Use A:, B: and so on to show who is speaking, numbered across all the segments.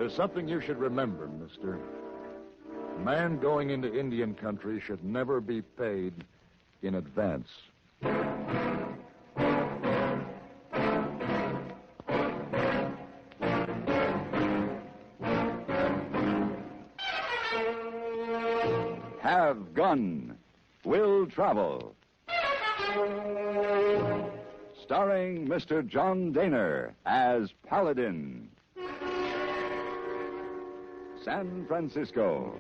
A: There's something you should remember, mister. A man going into Indian country should never be paid in advance.
B: Have Gun. Will Travel. Starring Mr. John Daner as Paladin. San Francisco,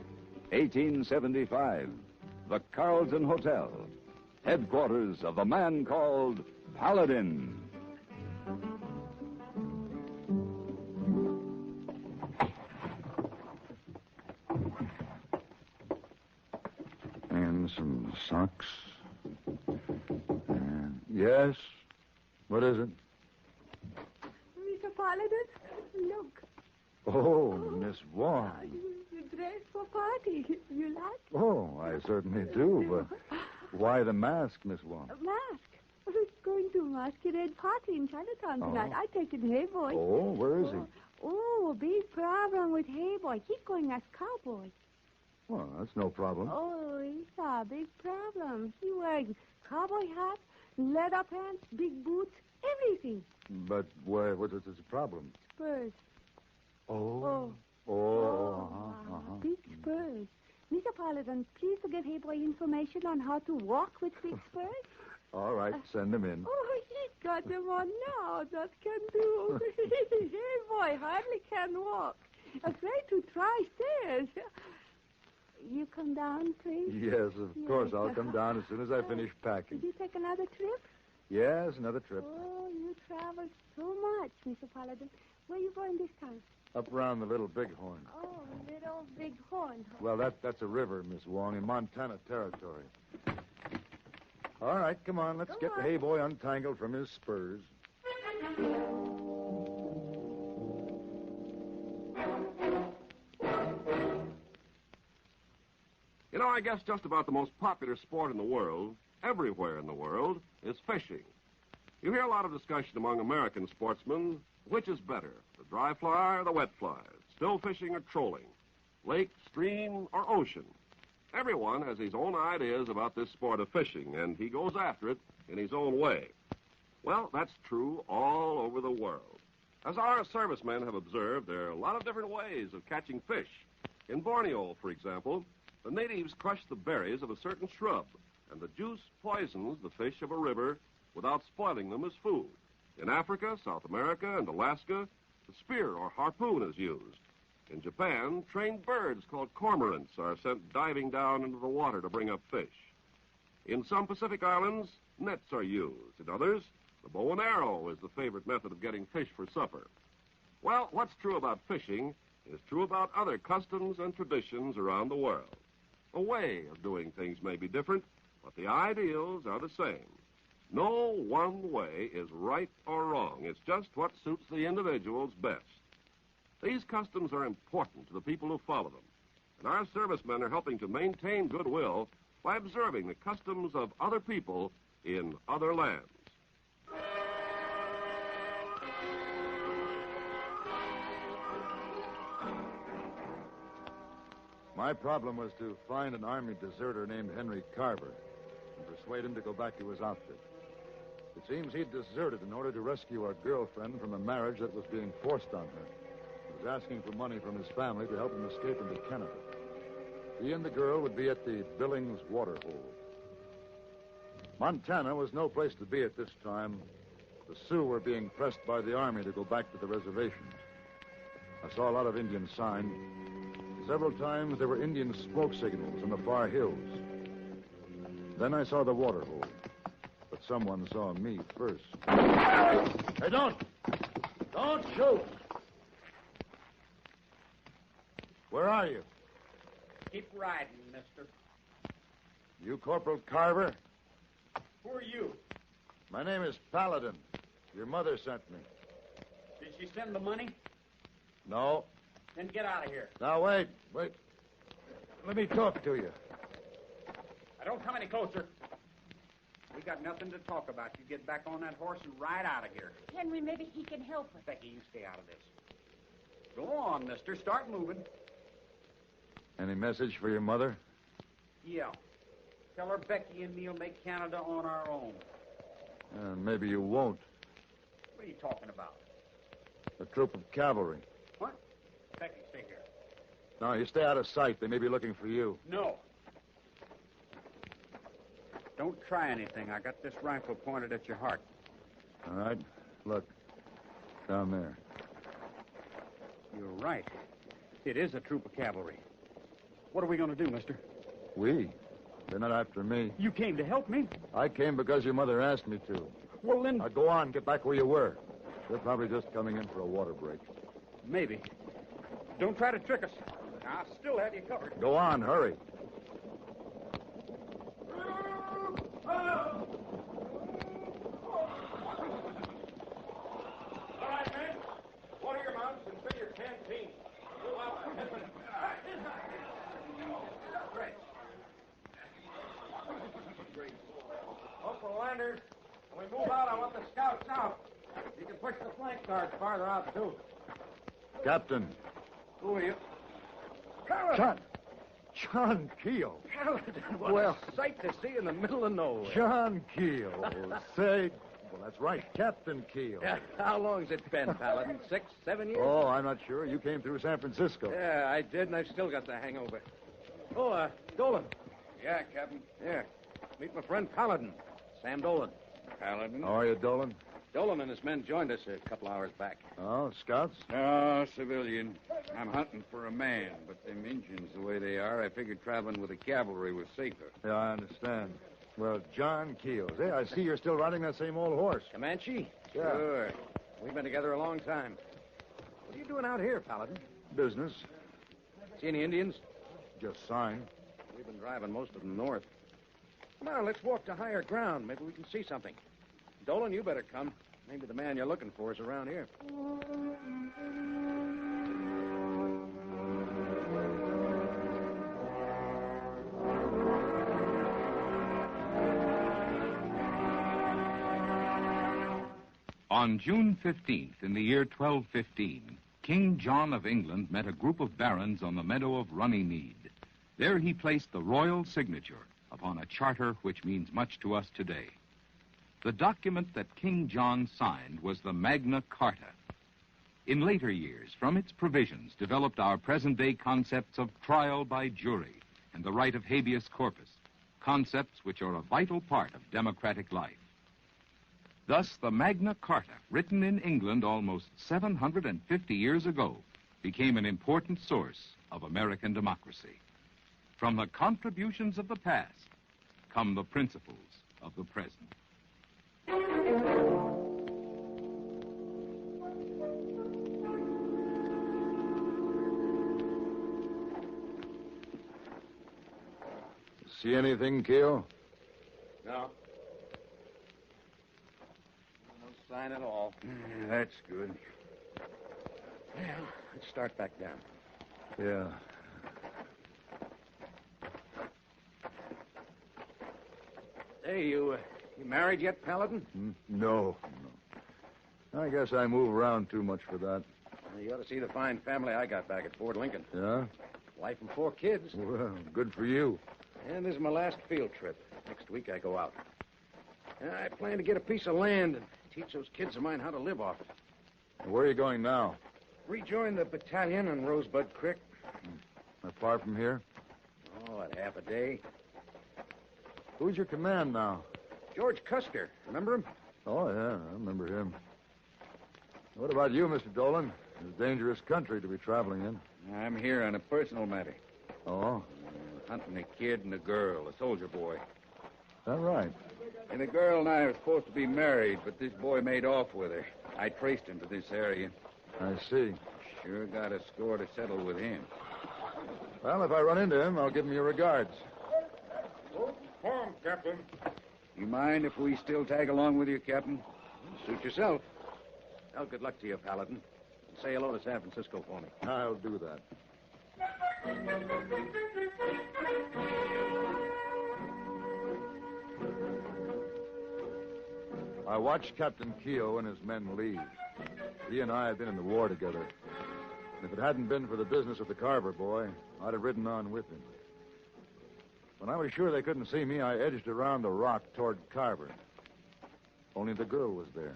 B: 1875. The Carlton Hotel. Headquarters of the man called Paladin.
A: And some socks. Yes? What is it?
C: Mr. Paladin, look.
A: Oh, Miss Wong.
C: You dressed for party. You like?
A: Oh, I certainly do. But why the mask, Miss Wong?
C: A mask? We're going to a masquerade party in Chinatown tonight. I take it, hey, boy.
A: Oh, where is he?
C: Oh, big problem with Hey Boy. Keep going as cowboy.
A: Well, that's no problem.
C: Oh, it's a big problem. He wears cowboy hat, leather pants, big boots, everything.
A: But what's the problem?
C: Spurs.
A: Oh.
C: Big spurs. Mr. Paladin, please to get Hey Boy information on how to walk with big spurs.
A: All right, send him in.
C: Oh, he's got them on now. That can do. Hey Boy hardly can walk. Afraid to try stairs. You come down, please?
A: Yes, of course. I'll come down as soon as I finish packing.
C: Did you take another trip?
A: Yes, another trip.
C: Oh, you traveled so much, Mr. Paladin. Where are you going this time?
A: Up around the Little Bighorn.
C: Oh, Little Bighorn.
A: Well, that's a river, Miss Wong, in Montana Territory. All right, come on. Let's get the Hey Boy untangled from his spurs.
D: You know, I guess just about the most popular sport in the world, everywhere in the world, is fishing. You hear a lot of discussion among American sportsmen, which is better, the dry fly or the wet fly, still fishing or trolling, lake, stream, or ocean. Everyone has his own ideas about this sport of fishing, and he goes after it in his own way. Well, that's true all over the world. As our servicemen have observed, there are a lot of different ways of catching fish. In Borneo, for example, the natives crush the berries of a certain shrub, and the juice poisons the fish of a river without spoiling them as food. In Africa, South America, and Alaska, the spear or harpoon is used. In Japan, trained birds called cormorants are sent diving down into the water to bring up fish. In some Pacific islands, nets are used. In others, the bow and arrow is the favorite method of getting fish for supper. Well, what's true about fishing is true about other customs and traditions around the world. The way of doing things may be different, but the ideals are the same. No one way is right or wrong. It's just what suits the individuals best. These customs are important to the people who follow them, and our servicemen are helping to maintain goodwill by observing the customs of other people in other lands.
A: My problem was to find an Army deserter named Henry Carver and persuade him to go back to his outfit. It seems he'd deserted in order to rescue our girlfriend from a marriage that was being forced on her. He was asking for money from his family to help him escape into Canada. He and the girl would be at the Billings Waterhole. Montana was no place to be at this time. The Sioux were being pressed by the Army to go back to the reservations. I saw a lot of Indian signs. Several times there were Indian smoke signals on the far hills. Then I saw the waterhole. But someone saw me first. Hey, don't shoot! Where are you?
E: Keep riding, mister.
A: You Corporal Carver?
E: Who are you?
A: My name is Paladin. Your mother sent me.
E: Did she send the money?
A: No.
E: Then get out of here.
A: Now, wait. Let me talk to you.
E: Now, don't come any closer. We got nothing to talk about. You get back on that horse and ride out of here.
C: Henry, maybe he can help us.
E: Becky, you stay out of this. Go on, mister. Start moving.
A: Any message for your mother?
E: Yeah. Tell her Becky and me'll make Canada on our own.
A: Maybe you won't.
E: What are you talking about?
A: A troop of cavalry.
E: What? Becky, stay here.
A: No, you stay out of sight. They may be looking for you.
E: No. Don't try anything. I got this rifle pointed at your heart.
A: All right. Look. Down there.
E: You're right. It is a troop of cavalry. What are we going to do, mister?
A: We? They're not after me.
E: You came to help me?
A: I came because your mother asked me to.
E: Well, then...
A: Now, go on. Get back where you were. They're probably just coming in for a water break.
E: Maybe. Don't try to trick us. I'll still have you covered.
A: Go on. Hurry.
D: All right, men. Water your mouths and fill your canteen. Move out. Uncle Landers, when we move out, I want the scouts out. You can push the flank guards farther out, too.
A: Captain.
E: Who are you?
A: John Keel.
E: Paladin, what a sight to see in the middle of nowhere.
A: John Keel. Say... Well, that's right. Captain Keel.
E: Yeah, how long's it been, Paladin? 6, 7 years?
A: Oh, I'm not sure. You came through San Francisco.
E: Yeah, I did, and I've still got the hangover. Oh, Dolan. Yeah, Captain. Yeah. Meet my friend Paladin. Sam Dolan. Paladin?
A: How are you, Dolan?
E: Dolan and his men joined us a couple hours back.
A: Oh, scouts?
F: No, civilian. I'm hunting for a man, but them Injuns, the way they are, I figured traveling with the cavalry was safer.
A: Yeah, I understand. Well, John Keels. Hey, I see you're still riding that same old horse.
E: Comanche?
A: Yeah.
E: Sure. We've been together a long time. What are you doing out here, Paladin?
A: Business.
E: See any Indians?
A: Just sign.
E: We've been driving most of them north. Come on, let's walk to higher ground. Maybe we can see something. Dolan, you better come. Maybe the man you're looking for is around here.
B: On June 15th, in the year 1215, King John of England met a group of barons on the meadow of Runnymede. There he placed the royal signature upon a charter which means much to us today. The document that King John signed was the Magna Carta. In later years, from its provisions developed our present-day concepts of trial by jury and the right of habeas corpus, concepts which are a vital part of democratic life. Thus, the Magna Carta, written in England almost 750 years ago, became an important source of American democracy. From the contributions of the past come the principles of the present.
A: See anything, Keel?
E: No. No sign at all.
F: That's good.
E: Well, let's start back down.
A: Yeah.
E: Hey, you married yet, Paladin?
A: No. I guess I move around too much for that.
E: Well, you ought to see the fine family I got back at Fort Lincoln.
A: Yeah?
E: Wife and 4 kids.
A: Well, good for you.
E: And this is my last field trip. Next week I go out. I plan to get a piece of land and teach those kids of mine how to live off it.
A: Where are you going now?
E: Rejoin the battalion on Rosebud Creek.
A: Not far from here?
E: Oh, at half a day.
A: Who's your command now?
E: George Custer. Remember him?
A: Oh, yeah, I remember him. What about you, Mr. Dolan? It's a dangerous country to be traveling in.
F: I'm here on a personal matter.
A: Oh?
F: Hunting a kid and a girl, a soldier boy.
A: Is that right?
F: And the girl and I are supposed to be married, but this boy made off with her. I traced him to this area.
A: I see.
F: Sure got a score to settle with him.
A: Well, if I run into him, I'll give him your regards.
D: Home, Captain.
F: You mind if we still tag along with you, Captain?
E: Suit yourself. Well, good luck to you, Paladin. Say hello to San Francisco for me.
A: I'll do that. I watched Captain Keogh and his men leave. He and I have been in the war together. If it hadn't been for the business of the Carver boy, I'd have ridden on with him. When I was sure they couldn't see me, I edged around the rock toward Carver. Only the girl was there.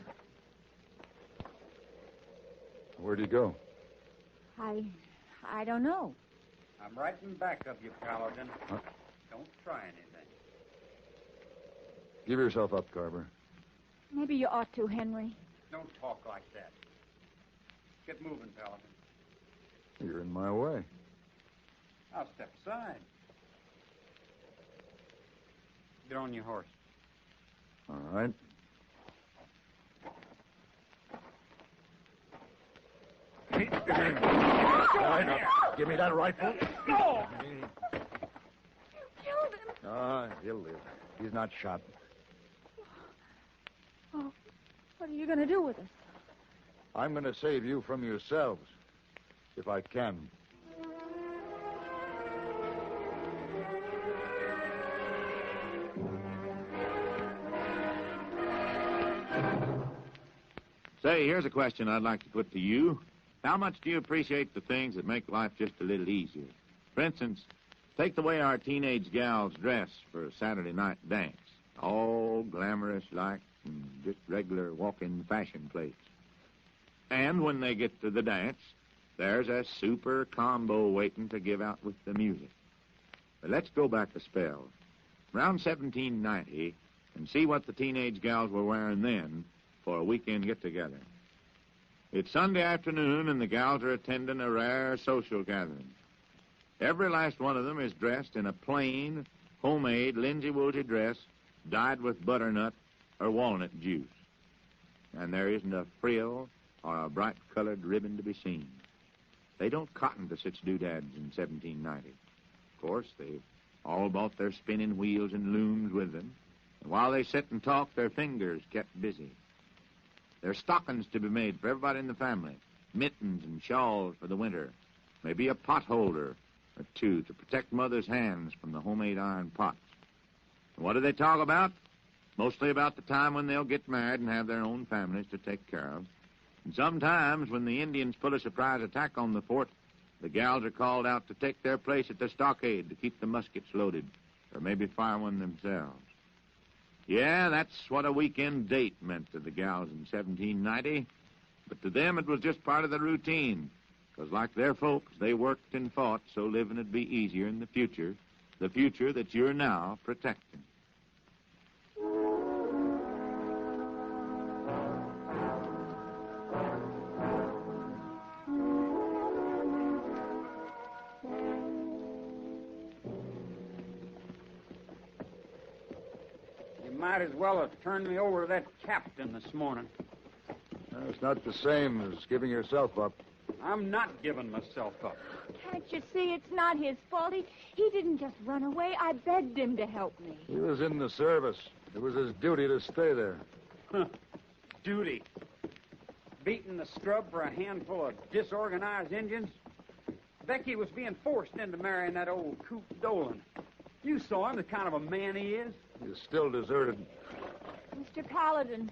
A: Where'd he go?
C: I don't know.
F: I'm right in back of you, Paladin.
A: Huh?
F: Don't try anything.
A: Give yourself up, Carver.
C: Maybe you ought to, Henry.
F: Don't talk like that. Get moving, Paladin.
A: You're in my way.
F: I'll step aside. Get on your horse.
A: All right. Give me that rifle.
F: No!
C: You killed him.
A: Ah, he'll live. He's not shot.
C: Oh, what are you going to do with us?
A: I'm going to save you from yourselves, if I can.
G: Say, here's a question I'd like to put to you. How much do you appreciate the things that make life just a little easier? For instance, take the way our teenage gals dress for a Saturday night dance. All glamorous like, and just regular walk-in fashion plates. And when they get to the dance, there's a super combo waiting to give out with the music. But let's go back a spell. Around 1790, and see what the teenage gals were wearing then for a weekend get-together. It's Sunday afternoon, and the gals are attending a rare social gathering. Every last one of them is dressed in a plain, homemade, linsey-woolsey dress dyed with butternut or walnut juice. And there isn't a frill or a bright-colored ribbon to be seen. They don't cotton to such doodads in 1790. Of course, they've all bought their spinning wheels and looms with them, and while they sit and talk, their fingers kept busy. There's stockings to be made for everybody in the family, mittens and shawls for the winter, maybe a pot holder or two to protect Mother's hands from the homemade iron pots. And what do they talk about? Mostly about the time when they'll get married and have their own families to take care of. And sometimes when the Indians pull a surprise attack on the fort, the gals are called out to take their place at the stockade to keep the muskets loaded, or maybe fire one themselves. Yeah, that's what a weekend date meant to the gals in 1790. But to them, it was just part of the routine. Because like their folks, they worked and fought so living would be easier in the future that you're now protecting.
F: Might as well have turned me over to that captain this morning.
A: It's not the same as giving yourself up.
F: I'm not giving myself up.
C: Can't you see it's not his fault? He didn't just run away. I begged him to help me.
A: He was in the service. It was his duty to stay there.
F: Huh. Duty. Beating the scrub for a handful of disorganized Indians? Becky was being forced into marrying that old Coop Dolan. You saw him, the kind of a man he is.
A: He's still deserted.
C: Mr. Paladin,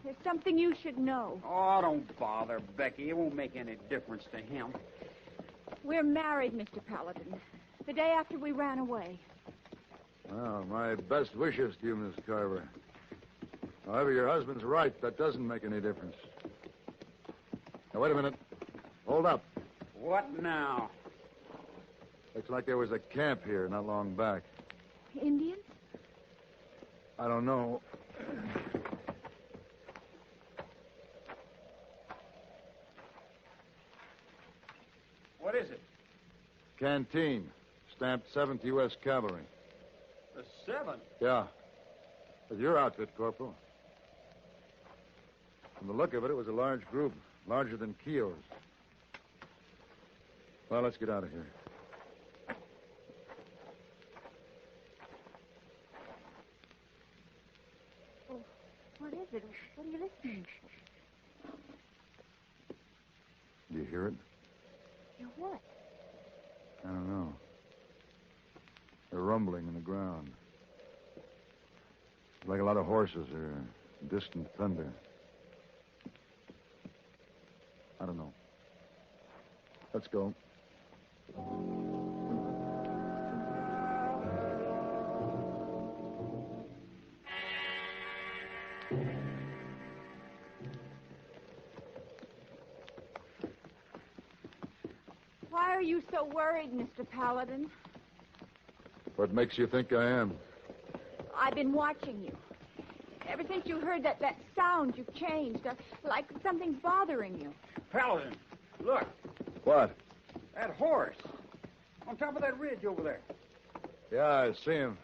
C: there's something you should know.
F: Oh, don't bother, Becky. It won't make any difference to him.
C: We're married, Mr. Paladin, the day after we ran away.
A: Well, my best wishes to you, Miss Carver. However, your husband's right. That doesn't make any difference. Now, wait a minute. Hold up.
F: What now?
A: Looks like there was a camp here not long back.
C: Indians?
A: I don't know.
F: What is it?
A: Canteen. Stamped 7th U.S. Cavalry.
F: The 7th?
A: Yeah. That's your outfit, Corporal. From the look of it, it was a large group. Larger than Keogh's. Well, let's get out of here.
C: What is it? What are you listening for?
A: Do you hear it?
C: Hear what?
A: I don't know. A rumbling in the ground. Like a lot of horses or distant thunder. I don't know. Let's go.
C: Why are you so worried, Mr. Paladin?
A: What makes you think I am?
C: I've been watching you. Ever since you heard that sound, you've changed. Like something's bothering you.
F: Paladin, look,
A: What?
F: that horse. On top of that ridge over there.
A: Yeah, I see him.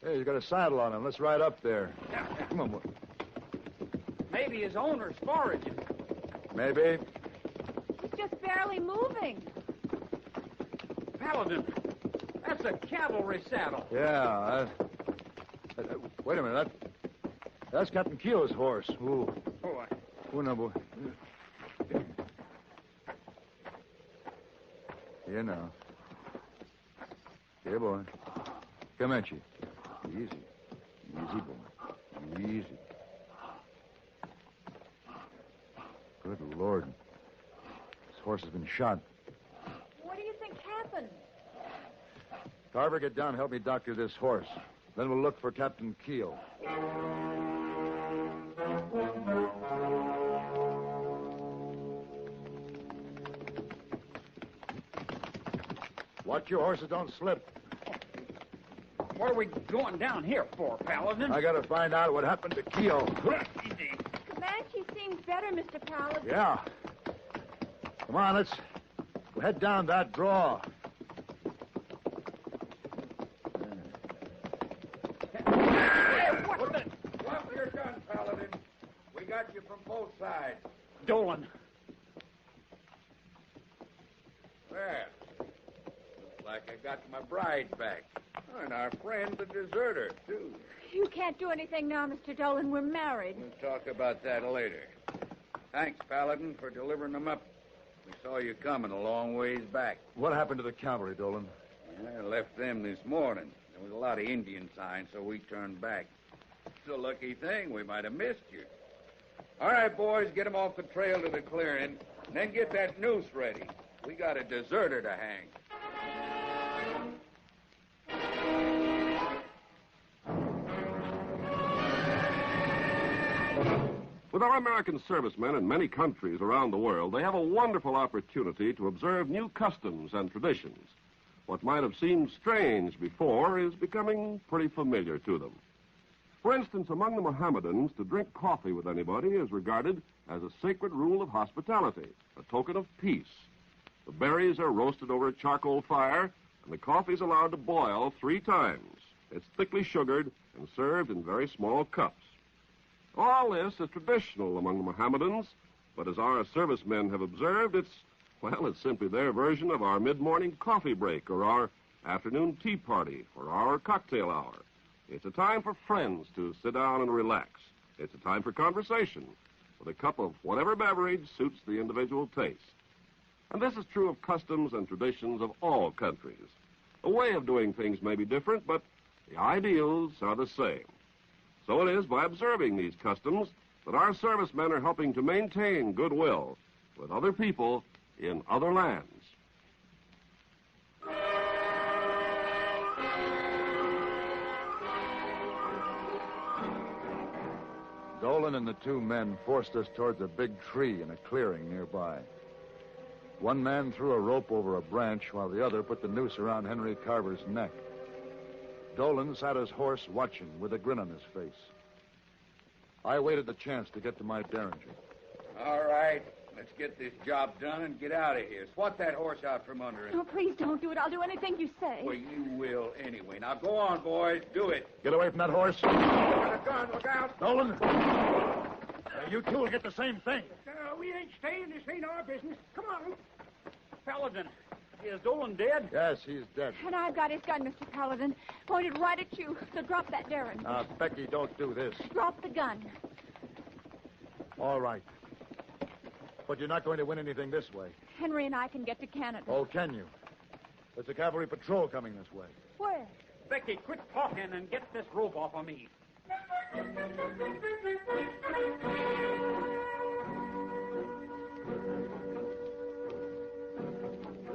A: Hey, he's got a saddle on him. Let's ride up there.
F: Yeah, yeah.
A: Come on.
F: Maybe his owner's foraging.
A: Maybe.
C: He's just barely moving.
F: Paladin, that's a cavalry saddle.
A: Yeah. Wait a minute. That's Captain Keogh's horse. Ooh.
F: Oh,
A: Ooh, no, boy. Here now. Here, boy. Comanche. Easy. Easy, boy. Easy. Good Lord. This horse has been shot.
C: What do you think happened?
A: Carver, get down and help me doctor this horse. Then we'll look for Captain Keogh. Watch your horses don't slip.
F: what are we going down here for, Paladin?
A: I gotta find out what happened to Keogh.
F: Easy.
C: Comanche seems better, Mr. Paladin.
A: Yeah. Come on, let's head down that draw.
H: Drop your gun, Paladin. We got you from both sides.
F: Dolan.
H: There. Looks like I got my bride back. And our friend, the deserter, too.
C: You can't do anything now, Mr. Dolan. We're married.
H: We'll talk about that later. Thanks, Paladin, for delivering them up. We saw you coming a long ways back.
A: What happened to the cavalry, Dolan?
H: I left them this morning. There was a lot of Indian signs, so we turned back. It's a lucky thing. We might have missed you. All right, boys, get them off the trail to the clearing, and then get that noose ready. We got a deserter to hang.
D: With our American servicemen in many countries around the world, they have a wonderful opportunity to observe new customs and traditions. What might have seemed strange before is becoming pretty familiar to them. For instance, among the Mohammedans, to drink coffee with anybody is regarded as a sacred rule of hospitality, a token of peace. The berries are roasted over a charcoal fire, and the coffee is allowed to boil 3 times. It's thickly sugared and served in very small cups. All this is traditional among the Mohammedans, but as our servicemen have observed, it's simply their version of our mid-morning coffee break or our afternoon tea party or our cocktail hour. It's a time for friends to sit down and relax. It's a time for conversation with a cup of whatever beverage suits the individual taste. And this is true of customs and traditions of all countries. The way of doing things may be different, but the ideals are the same. So it is by observing these customs that our servicemen are helping to maintain goodwill with other people in other lands.
A: Dolan and the 2 men forced us towards a big tree in a clearing nearby. One man threw a rope over a branch while the other put the noose around Henry Carver's neck. Dolan sat his horse watching with a grin on his face. I waited the chance to get to my derringer.
H: All right, let's get this job done and get out of here. Swat that horse out from under him.
C: Oh, please don't do it. I'll do anything you say.
H: Well, you will anyway. Now, go on, boys. Do it.
A: Get away from that horse.
H: Got a gun. Look out.
A: Dolan. You 2 will get the same thing.
F: We ain't staying. This ain't our business. Come on. Paladin, is Dolan dead?
A: Yes, he's dead.
C: And I've got his gun, Mr. Paladin. Pointed right at you. So drop that derringer.
A: Now, Becky, don't do this.
C: Drop the gun.
A: All right. But you're not going to win anything this way.
C: Henry and I can get to Canada.
A: Oh, can you? There's a cavalry patrol coming this way.
C: Where?
F: Becky, quit talking and get this rope off of me.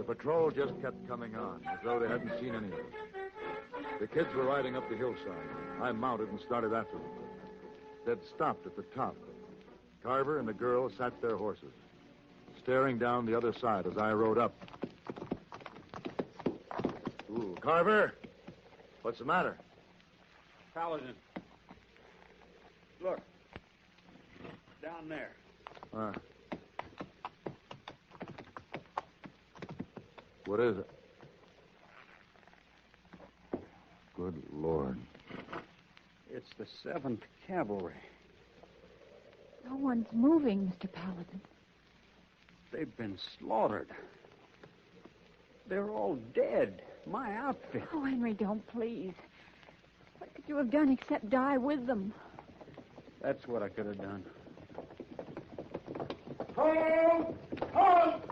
A: patrol just kept coming on, as though they hadn't seen any of us. The kids were riding up the hillside. I mounted and started after them. They'd stopped at the top. Carver and the girl sat their horses, staring down the other side as I rode up. Ooh, Carver! What's the matter?
F: Paladin. Look. Down there.
A: What is it? Good Lord.
F: It's the 7th Cavalry.
C: No one's moving, Mr. Paladin.
F: They've been slaughtered. They're all dead. My outfit.
C: Oh, Henry, don't please. What could you have done except die with them?
F: That's what I could have done.
A: Hold! Hold!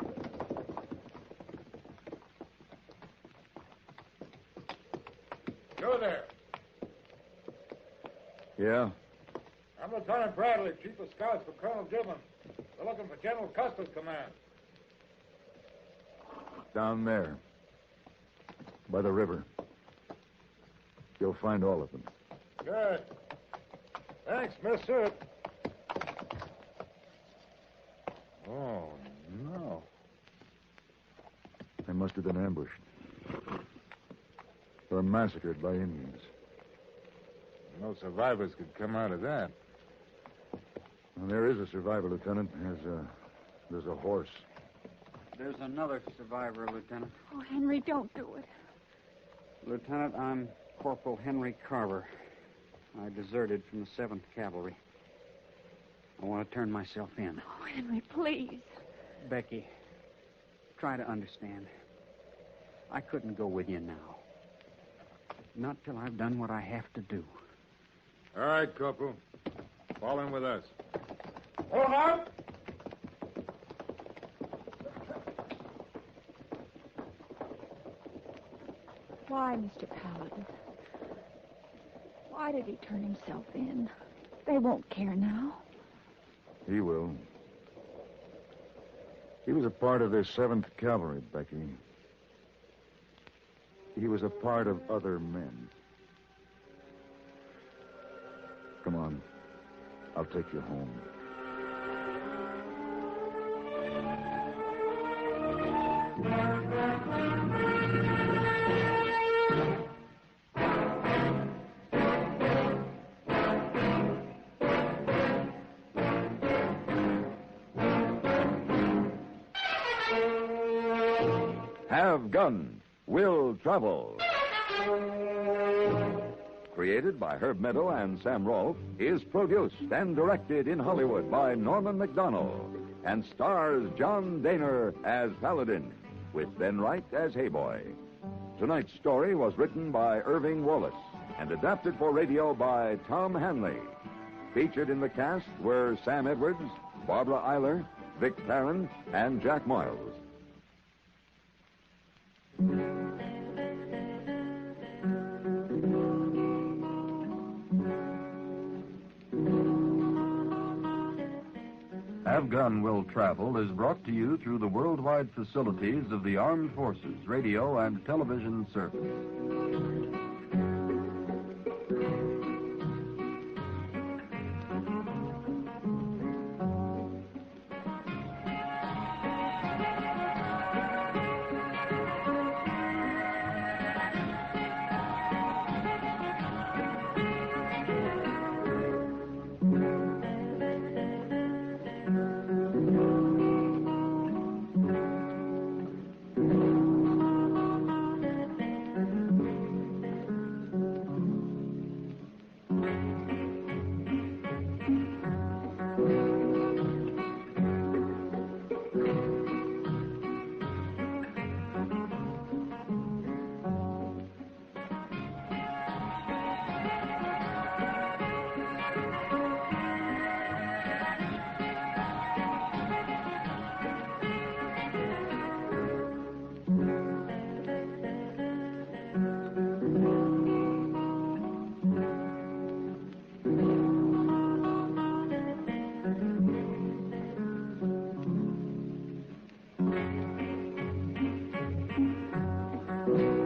I: You there.
A: Yeah?
I: I'm Lieutenant Bradley, Chief of Scouts for Colonel Gibbons. We're looking for General Custer's command.
A: Down there. By the river. You'll find all of them.
I: Good. Thanks, mister. Oh, no.
A: They must have been ambushed. Or massacred by Indians.
I: No survivors could come out of that.
A: Well, there is a survivor, Lieutenant. There's a horse.
F: There's another survivor, Lieutenant.
C: Oh, Henry, don't do it.
F: Lieutenant, I'm Corporal Henry Carver. I deserted from the 7th Cavalry. I want to turn myself in.
C: Oh, Henry, please.
F: Becky, try to understand. I couldn't go with you now. Not till I've done what I have to do.
I: All right, Corporal. Fall in with us. Hold on!
C: Why, Mr. Paladin? Why did he turn himself in? They won't care now.
A: He will. He was a part of their 7th Cavalry, Becky. He was a part of other men. Come on. I'll take you home.
J: Have Gun, Will Travel. Created by Herb Meadow and Sam Rolfe, is produced and directed in Hollywood by Norman McDonald and stars John Daner as Paladin, with Ben Wright as Hayboy. Tonight's story was written by Irving Wallace and adapted for radio by Tom Hanley. Featured in the cast were Sam Edwards, Barbara Eiler, Vic Perrin, and Jack Moyles.
K: Have Gun Will Travel is brought to you through the worldwide facilities of the Armed Forces Radio and Television Service.
J: Thank you.